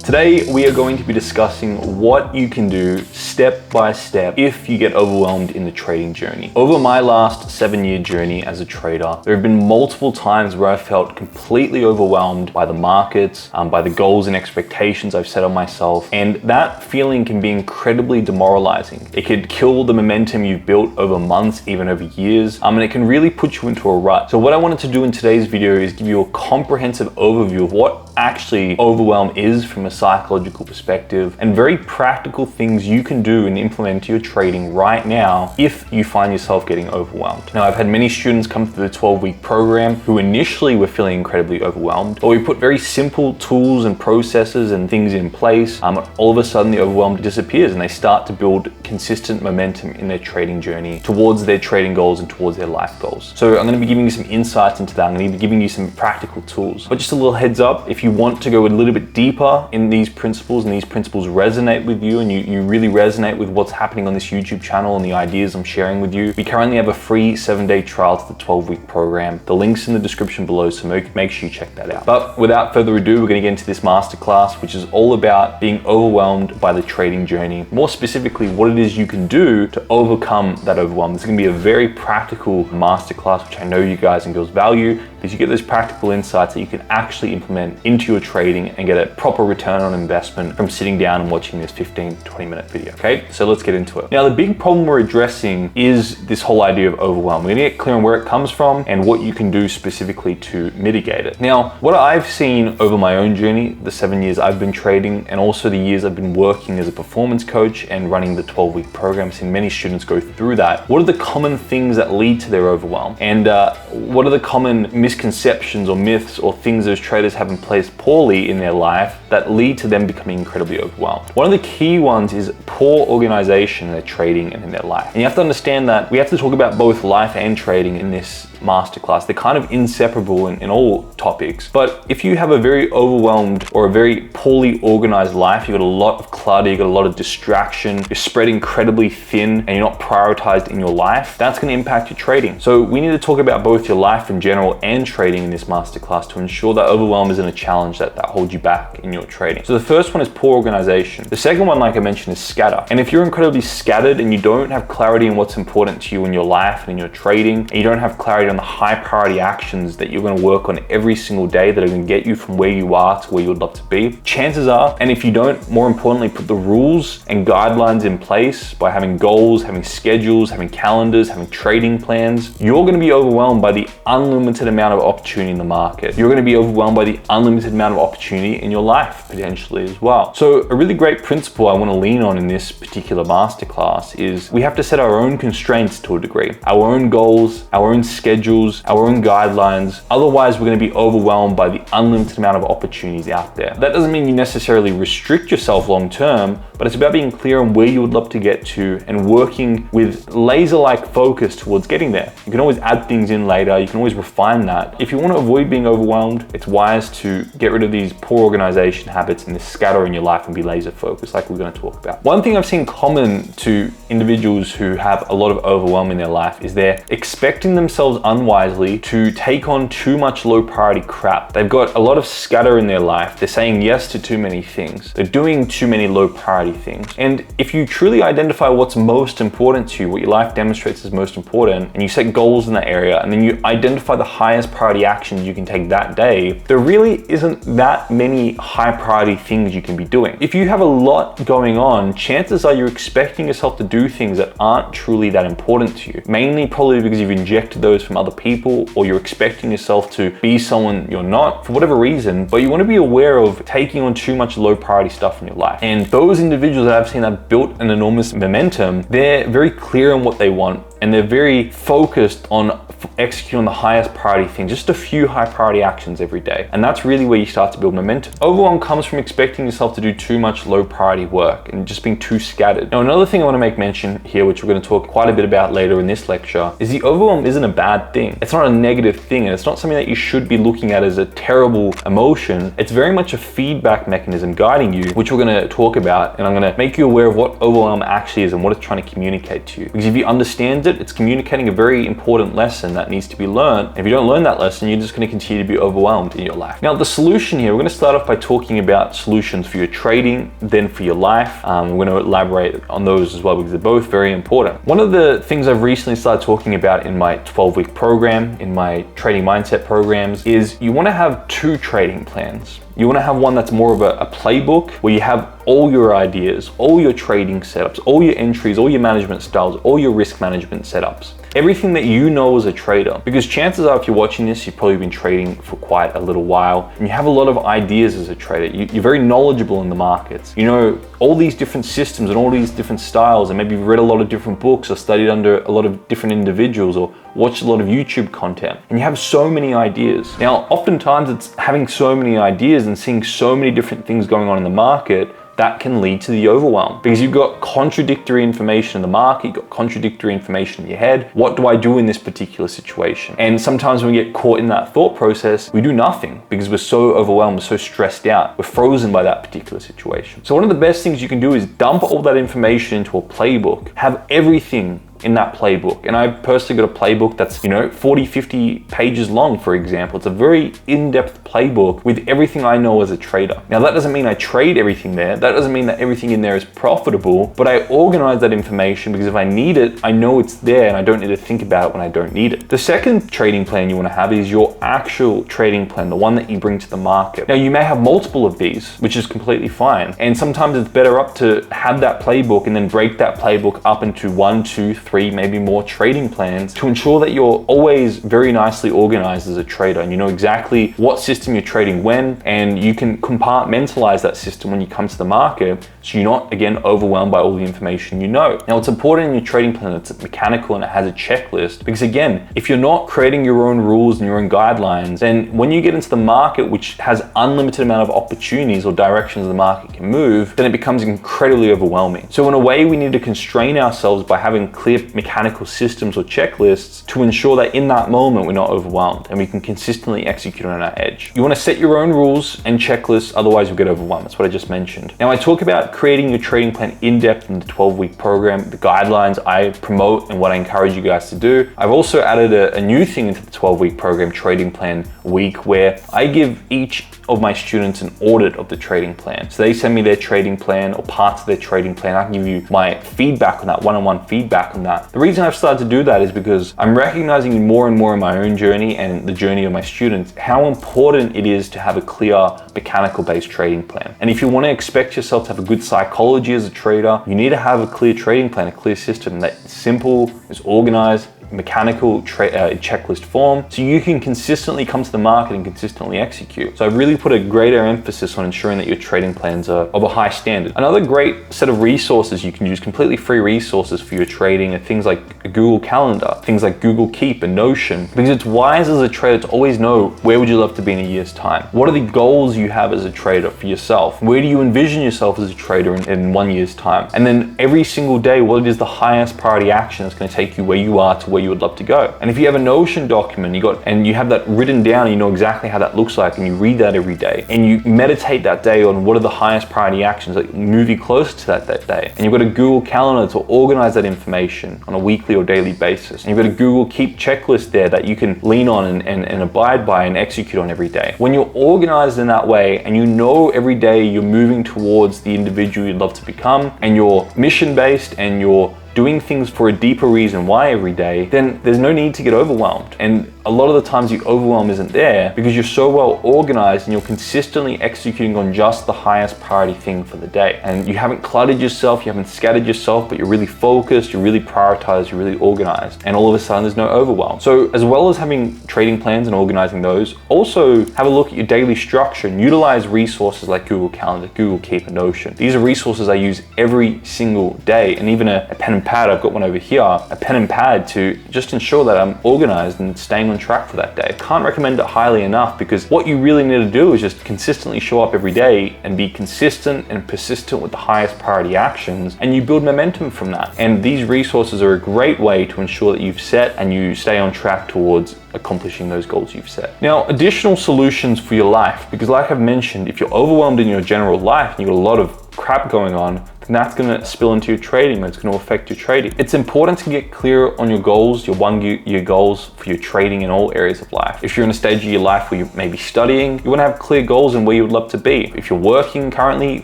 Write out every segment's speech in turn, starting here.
Today, we are going to be discussing what you can do step by step if you get overwhelmed in the trading journey. Over my last 7-year journey as a trader, there have been multiple times where I felt completely overwhelmed by the markets, by the goals and expectations I've set on myself. And that feeling can be incredibly demoralizing. It could kill the momentum you've built over months, even over years, and it can really put you into a rut. So what I wanted to do in today's video is give you a comprehensive overview of what actually overwhelm is from a psychological perspective, and very practical things you can do and implement to your trading right now if you find yourself getting overwhelmed. Now, I've had many students come through the 12-week program who initially were feeling incredibly overwhelmed, but we put very simple tools and processes and things in place. All of a sudden the overwhelm disappears and they start to build consistent momentum in their trading journey towards their trading goals and towards their life goals. So I'm going to be giving you some insights into that. I'm going to be giving you some practical tools. But just a little heads up, if you want to go a little bit deeper in these principles and these principles resonate with you and you really resonate with what's happening on this YouTube channel and the ideas I'm sharing with you, we currently have a free 7-day trial to the 12-week program. The link's in the description below, so make sure you check that out. But without further ado, we're going to get into this masterclass, which is all about being overwhelmed by the trading journey. More specifically, what it is you can do to overcome that overwhelm. This is going to be a very practical masterclass, which I know you guys and girls value, because you get those practical insights that you can actually implement into your trading and get a proper return on investment from sitting down and watching this 15-20 minute video. Okay, so let's get into it. Now, the big problem we're addressing is this whole idea of overwhelm. We're gonna get clear on where it comes from and what you can do specifically to mitigate it. Now, what I've seen over my own journey, the 7 years I've been trading, and also the years I've been working as a performance coach and running the 12-week program, seen many students go through that. What are the common things that lead to their overwhelm? And what are the common misconceptions or myths or things those traders have in place poorly in their life that lead to them becoming incredibly overwhelmed? One of the key ones is poor organization in their trading and in their life. And you have to understand that we have to talk about both life and trading in this masterclass. They're kind of inseparable in all topics. But if you have a very overwhelmed or a very poorly organized life, you've got a lot of clutter, you've got a lot of distraction, you're spread incredibly thin, and you're not prioritized in your life, that's going to impact your trading. So we need to talk about both your life in general and trading in this masterclass to ensure that overwhelm isn't a challenge that holds you back in your trading. So the first one is poor organization. The second one, like I mentioned, is scatter. And if you're incredibly scattered and you don't have clarity on what's important to you in your life and in your trading, and you don't have clarity on the high priority actions that you're going to work on every single day that are going to get you from where you are to where you would love to be, chances are, and if you don't, more importantly, put the rules and guidelines in place by having goals, having schedules, having calendars, having trading plans, you're going to be overwhelmed by the unlimited amount of opportunity in the market. You're going to be overwhelmed by the unlimited amount of opportunity in your life potentially as well. So a really great principle I want to lean on in this particular masterclass is we have to set our own constraints to a degree, our own goals, our own schedules, our own guidelines. Otherwise, we're going to be overwhelmed by the unlimited amount of opportunities out there. That doesn't mean you necessarily restrict yourself long term, but it's about being clear on where you would love to get to and working with laser-like focus towards getting there. You can always add things in later. You can always refine that. If you want to avoid being overwhelmed, it's wise to get rid of these poor organization habits and this scatter in your life and be laser focused, like we're going to talk about. One thing I've seen common to individuals who have a lot of overwhelm in their life is they're expecting themselves unwisely to take on too much low priority crap. They've got a lot of scatter in their life. They're saying yes to too many things. They're doing too many low priority things. And if you truly identify what's most important to you, what your life demonstrates as most important, and you set goals in that area, and then you identify the highest priority actions you can take that day, there really isn't that many high priority things you can be doing. If you have a lot going on, chances are you're expecting yourself to do things that aren't truly that important to you. Mainly probably because you've injected those from other people, or you're expecting yourself to be someone you're not for whatever reason, but you want to be aware of taking on too much low priority stuff in your life. And those individuals that I've seen that have built an enormous momentum, they're very clear on what they want and they're very focused on executing on the highest priority things, just a few high priority actions every day. And that's really where you start to build momentum. Overwhelm comes from expecting yourself to do too much low priority work and just being too scattered. Now, another thing I want to make mention here, which we're going to talk quite a bit about later in this lecture, is the overwhelm isn't a bad thing. It's not a negative thing, and it's not something that you should be looking at as a terrible emotion. It's very much a feedback mechanism guiding you, which we're going to talk about, and I'm going to make you aware of what overwhelm actually is and what it's trying to communicate to you. Because if you understand it, it's communicating a very important lesson lesson that needs to be learned. If you don't learn that lesson, you're just going to continue to be overwhelmed in your life. Now, the solution here, we're going to start off by talking about solutions for your trading, then for your life. We're going to elaborate on those as well because they're both very important. One of the things I've recently started talking about in my 12-week program, in my trading mindset programs, is you want to have 2 trading plans. You want to have one that's more of a playbook where you have all your ideas, all your trading setups, all your entries, all your management styles, all your risk management setups. Everything that you know as a trader, because chances are if you're watching this, you've probably been trading for quite a little while and you have a lot of ideas as a trader. You're very knowledgeable in the markets. You know all these different systems and all these different styles, and maybe you've read a lot of different books or studied under a lot of different individuals or watched a lot of YouTube content, and you have so many ideas. Now, oftentimes it's having so many ideas and seeing so many different things going on in the market that can lead to the overwhelm, because you've got contradictory information in the market, you've got contradictory information in your head. What do I do in this particular situation? And sometimes when we get caught in that thought process, we do nothing because we're so overwhelmed, we're so stressed out, we're frozen by that particular situation. So one of the best things you can do is dump all that information into a playbook, have everything in that playbook. And I personally got a playbook that's, 40, 50 pages long, for example. It's a very in-depth playbook with everything I know as a trader. Now, that doesn't mean I trade everything there. That doesn't mean that everything in there is profitable, but I organize that information because if I need it, I know it's there and I don't need to think about it when I don't need it. The second trading plan you want to have is your actual trading plan, the one that you bring to the market. Now, you may have multiple of these, which is completely fine. And sometimes it's better up to have that playbook and then break that playbook up into 1, 2, 3, maybe more trading plans to ensure that you're always very nicely organized as a trader and you know exactly what system you're trading when, and you can compartmentalize that system when you come to the market so you're not, again, overwhelmed by all the information you know. Now, it's important in your trading plan that it's mechanical and it has a checklist, because again, if you're not creating your own rules and your own guidelines, then when you get into the market, which has unlimited amount of opportunities or directions the market can move, then it becomes incredibly overwhelming. So in a way, we need to constrain ourselves by having clear mechanical systems or checklists to ensure that in that moment we're not overwhelmed and we can consistently execute on our edge. You want to set your own rules and checklists, otherwise you'll get overwhelmed. That's what I just mentioned. Now, I talk about creating your trading plan in depth in the 12-week program, the guidelines I promote and what I encourage you guys to do. I've also added a new thing into the 12-week program, trading plan week, where I give each of my students an audit of the trading plan. So they send me their trading plan or parts of their trading plan. I can give you my feedback on that, one-on-one feedback on that. The reason I've started to do that is because I'm recognizing more and more in my own journey and the journey of my students how important it is to have a clear mechanical-based trading plan. And if you want to expect yourself to have a good psychology as a trader, you need to have a clear trading plan, a clear system that's simple, is organized, mechanical checklist form, so you can consistently come to the market and consistently execute. So I've really put a greater emphasis on ensuring that your trading plans are of a high standard. Another great set of resources you can use, completely free resources for your trading, are things like a Google Calendar, things like Google Keep and Notion, because it's wise as a trader to always know where would you love to be in a year's time. What are the goals you have as a trader for yourself? Where do you envision yourself as a trader in 1 year's time? And then every single day, what is the highest priority action that's going to take you where you are to where you would love to go? And if you have a Notion document, you have that written down, and you know exactly how that looks like, and you read that every day, and you meditate that day on what are the highest priority actions that move you closer to that day. And you've got a Google Calendar to organize that information on a weekly or daily basis. And you've got a Google Keep checklist there that you can lean on and abide by and execute on every day. When you're organized in that way, and you know every day you're moving towards the individual you'd love to become, and you're mission-based, and you're doing things for a deeper reason why every day, then there's no need to get overwhelmed. And a lot of the times the overwhelm isn't there because you're so well organized and you're consistently executing on just the highest priority thing for the day. And you haven't cluttered yourself, you haven't scattered yourself, but you're really focused, you're really prioritized, you're really organized. And all of a sudden there's no overwhelm. So as well as having trading plans and organizing those, also have a look at your daily structure and utilize resources like Google Calendar, Google Keep, and Notion. These are resources I use every single day, and even a pen and pad. I've got one over here, a pen and pad, to just ensure that I'm organized and staying on track for that day. I can't recommend it highly enough, because what you really need to do is just consistently show up every day and be consistent and persistent with the highest priority actions, and you build momentum from that. And these resources are a great way to ensure that you've set and you stay on track towards accomplishing those goals you've set. Now, additional solutions for your life, because like I've mentioned, if you're overwhelmed in your general life and you've got a lot of crap going on, the and that's gonna spill into your trading, it's gonna affect your trading. It's important to get clear on your goals, your 1 year goals for your trading in all areas of life. If you're in a stage of your life where you may be studying, you wanna have clear goals in where you would love to be. If you're working currently,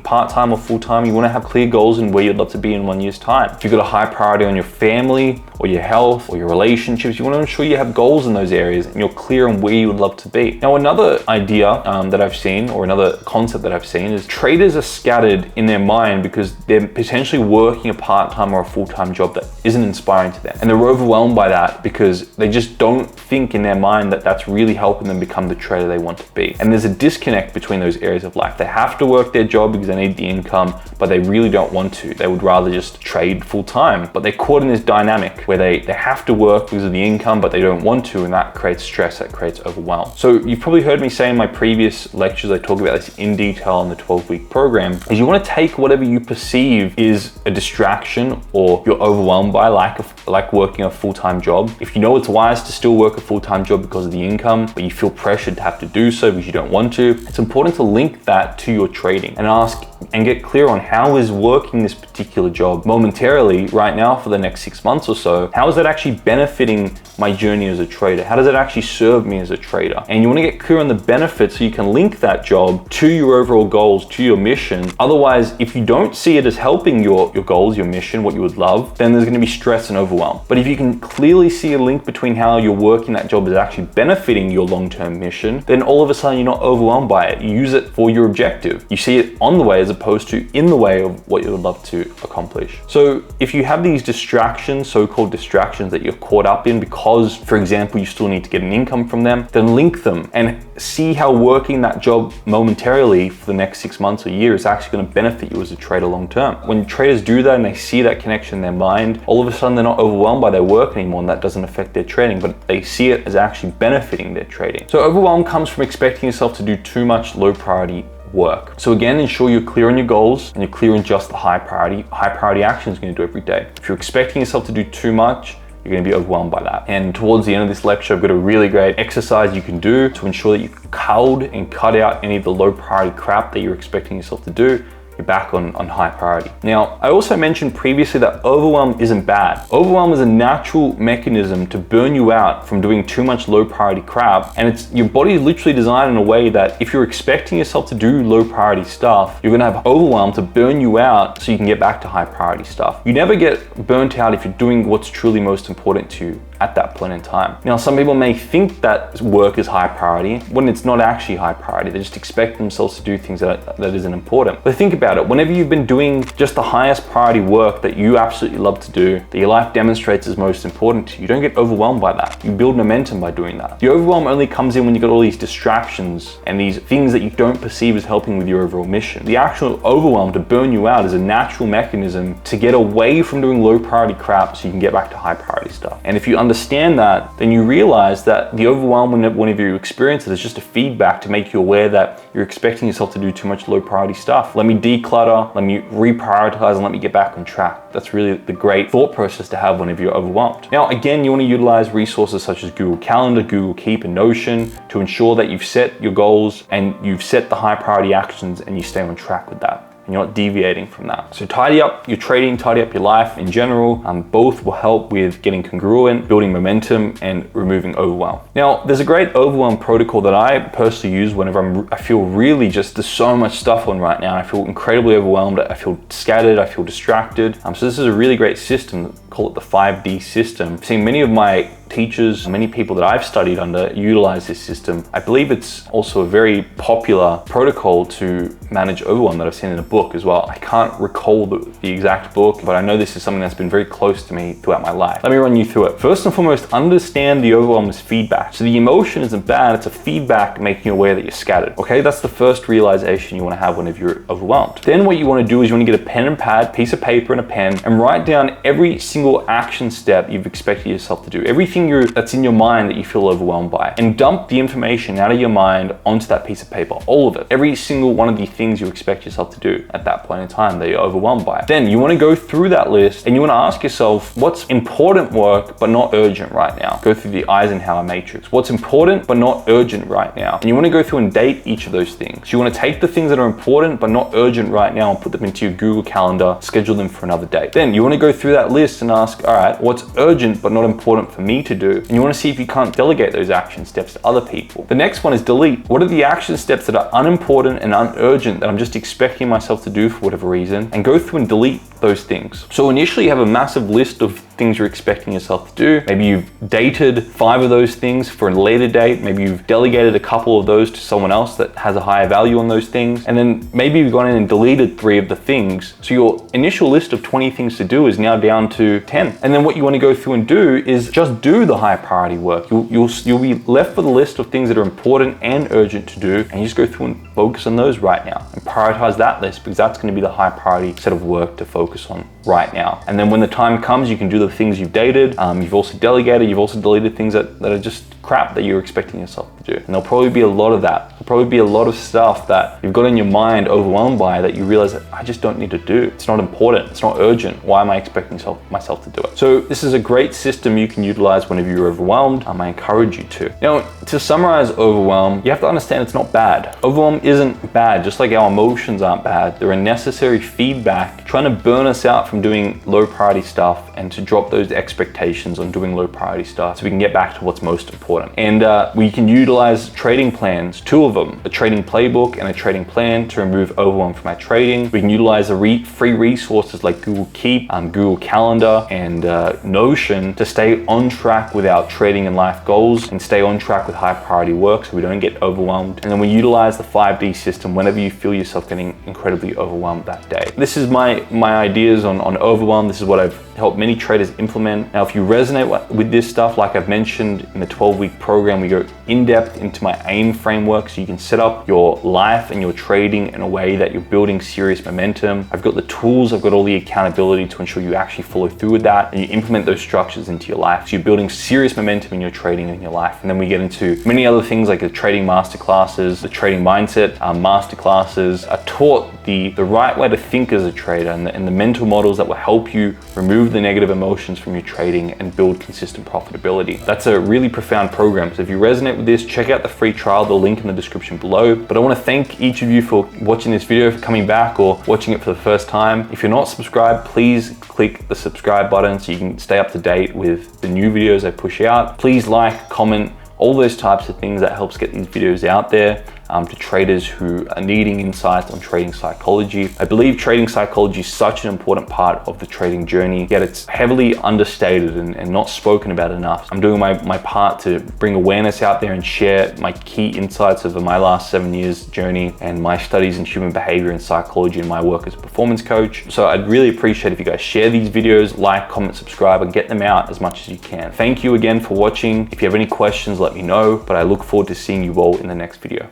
part-time or full-time, you wanna have clear goals in where you'd love to be in 1 year's time. If you've got a high priority on your family or your health or your relationships, you wanna ensure you have goals in those areas and you're clear on where you would love to be. Now, another idea that I've seen, or another concept that I've seen, is traders are scattered in their mind because they're potentially working a part-time or a full-time job that isn't inspiring to them. And they're overwhelmed by that because they just don't think in their mind that that's really helping them become the trader they want to be. And there's a disconnect between those areas of life. They have to work their job because they need the income, but they really don't want to. They would rather just trade full-time, but they're caught in this dynamic where they have to work because of the income, but they don't want to, and that creates stress, that creates overwhelm. So you've probably heard me say in my previous lectures, I talk about this in detail in the 12-week program, is you want to take whatever you perceive is a distraction or you're overwhelmed by, like working a full-time job. If you know it's wise to still work a full-time job because of the income, but you feel pressured to have to do so because you don't want to, it's important to link that to your trading and ask and get clear on how is working this particular job momentarily right now for the next 6 months or so, how is that actually benefiting my journey as a trader? How does it actually serve me as a trader? And you want to get clear on the benefits so you can link that job to your overall goals, to your mission. Otherwise, if you don't see it as helping your goals, your mission, what you would love, then there's going to be stress and overwhelm. But if you can clearly see a link between how you're working that job is actually benefiting your long-term mission, then all of a sudden you're not overwhelmed by it. You use it for your objective. You see it on the way as opposed to in the way of what you would love to accomplish. So if you have these distractions, so-called distractions that you're caught up in because, for example, you still need to get an income from them, then link them and see how working that job momentarily for the next 6 months or year is actually going to benefit you as a trader long term. When traders do that and they see that connection in their mind, all of a sudden they're not overwhelmed by their work anymore, and that doesn't affect their trading, but they see it as actually benefiting their trading. So overwhelm comes from expecting yourself to do too much low priority work. So again, ensure you're clear on your goals and you're clear on just the high priority actions you're going to do every day. If you're expecting yourself to do too much, you're going to be overwhelmed by that. And towards the end of this lecture, I've got a really great exercise you can do to ensure that you culled and cut out any of the low priority crap that you're expecting yourself to do. You're back on high priority. Now, I also mentioned previously that overwhelm isn't bad. Overwhelm is a natural mechanism to burn you out from doing too much low priority crap. And it's your body is literally designed in a way that if you're expecting yourself to do low priority stuff, you're gonna have overwhelm to burn you out so you can get back to high priority stuff. You never get burnt out if you're doing what's truly most important to you at that point in time. Now, some people may think that work is high priority when it's not actually high priority. They just expect themselves to do things that isn't important. But think about it. Whenever you've been doing just the highest priority work that you absolutely love to do, that your life demonstrates is most important to you, you don't get overwhelmed by that. You build momentum by doing that. The overwhelm only comes in when you've got all these distractions and these things that you don't perceive as helping with your overall mission. The actual overwhelm to burn you out is a natural mechanism to get away from doing low priority crap so you can get back to high priority stuff. And if you understand that, then you realize that the overwhelm, whenever you experience it, is just a feedback to make you aware that you're expecting yourself to do too much low priority stuff. Let me declutter, let me reprioritize, and let me get back on track. That's really the great thought process to have whenever you're overwhelmed. Now, again, you want to utilize resources such as Google Calendar, Google Keep, and Notion to ensure that you've set your goals and you've set the high priority actions and you stay on track with that, and you're not deviating from that. So tidy up your trading, tidy up your life in general. Both will help with getting congruent, building momentum, and removing overwhelm. Now, there's a great overwhelm protocol that I personally use whenever I feel really just, there's so much stuff on right now. I feel incredibly overwhelmed. I feel scattered. I feel distracted. So this is a really great system. Call it the 5D system. I've seen many of my teachers, many people that I've studied under utilize this system. I believe it's also a very popular protocol to manage overwhelm that I've seen in a book as well. I can't recall the exact book, but I know this is something that's been very close to me throughout my life. Let me run you through it. First and foremost, understand the overwhelm as feedback. So the emotion isn't bad, it's a feedback making you aware that you're scattered. Okay, that's the first realization you want to have whenever you're overwhelmed. Then what you want to do is you want to get a pen and pad, piece of paper and a pen, and write down every single single action step you've expected yourself to do, everything that's in your mind that you feel overwhelmed by, and dump the information out of your mind onto that piece of paper, all of it. Every single one of the things you expect yourself to do at that point in time that you're overwhelmed by. Then you want to go through that list and you want to ask yourself, what's important work but not urgent right now? Go through the Eisenhower matrix. What's important but not urgent right now? And you want to go through and date each of those things. So you want to take the things that are important but not urgent right now and put them into your Google Calendar, schedule them for another date. Then you want to go through that list and ask, all right, what's urgent but not important for me to do? And you want to see if you can't delegate those action steps to other people. The next one is delete. What are the action steps that are unimportant and unurgent that I'm just expecting myself to do for whatever reason? And go through and delete those things. So initially you have a massive list of things you're expecting yourself to do. Maybe you've dated 5 of those things for a later date. Maybe you've delegated a couple of those to someone else that has a higher value on those things. And then maybe you've gone in and deleted 3 of the things. So your initial list of 20 things to do is now down to 10. And then what you want to go through and do is just do the high priority work. You'll be left with a list of things that are important and urgent to do, and you just go through and focus on those right now and prioritize that list, because that's going to be the high priority set of work to focus on right now. And then when the time comes, you can do the things you've dated, you've also delegated, you've also deleted things that are just crap that you're expecting yourself to do. And there'll probably be a lot of that. There'll probably be a lot of stuff that you've got in your mind overwhelmed by that you realize that I just don't need to do. It's not important. It's not urgent. Why am I expecting myself to do it? So this is a great system you can utilize whenever you're overwhelmed. I encourage you to. Now, to summarize overwhelm, you have to understand it's not bad. Overwhelm isn't bad, just like our emotions aren't bad. They're a necessary feedback trying to burn us out from doing low priority stuff and to drop those expectations on doing low priority stuff so we can get back to what's most important. And we can utilize trading plans, 2 of them, a trading playbook and a trading plan, to remove overwhelm from our trading. We can utilize free resources like Google Keep, Google Calendar, and Notion to stay on track with our trading and life goals and stay on track with high priority work so we don't get overwhelmed. And then we utilize the 5D system whenever you feel yourself getting incredibly overwhelmed that day. This is my ideas on overwhelm. This is what I've helped many traders implement. Now, if you resonate with this stuff, like I've mentioned in the 12-week program, we go in depth into my AIM framework so you can set up your life and your trading in a way that you're building serious momentum. I've got the tools, I've got all the accountability to ensure you actually follow through with that and you implement those structures into your life. So you're building serious momentum in your trading and in your life. And then we get into many other things like the trading masterclasses, the trading mindset masterclasses are taught the right way to think as a trader and the mental models that will help you remove the negative emotions from your trading and build consistent profitability. That's a really profound program. So if you resonate with this, check out the free trial, the link in the description below. But I want to thank each of you for watching this video, for coming back or watching it for the first time. If you're not subscribed, please click the subscribe button so you can stay up to date with the new videos I push out. Please like, comment, all those types of things. That helps get these videos out there to traders who are needing insights on trading psychology. I believe trading psychology is such an important part of the trading journey, yet it's heavily understated and not spoken about enough. I'm doing my part to bring awareness out there and share my key insights over my last 7 years journey and my studies in human behavior and psychology and my work as a performance coach. So I'd really appreciate if you guys share these videos, like, comment, subscribe, and get them out as much as you can. Thank you again for watching. If you have any questions, let me know, but I look forward to seeing you all in the next video.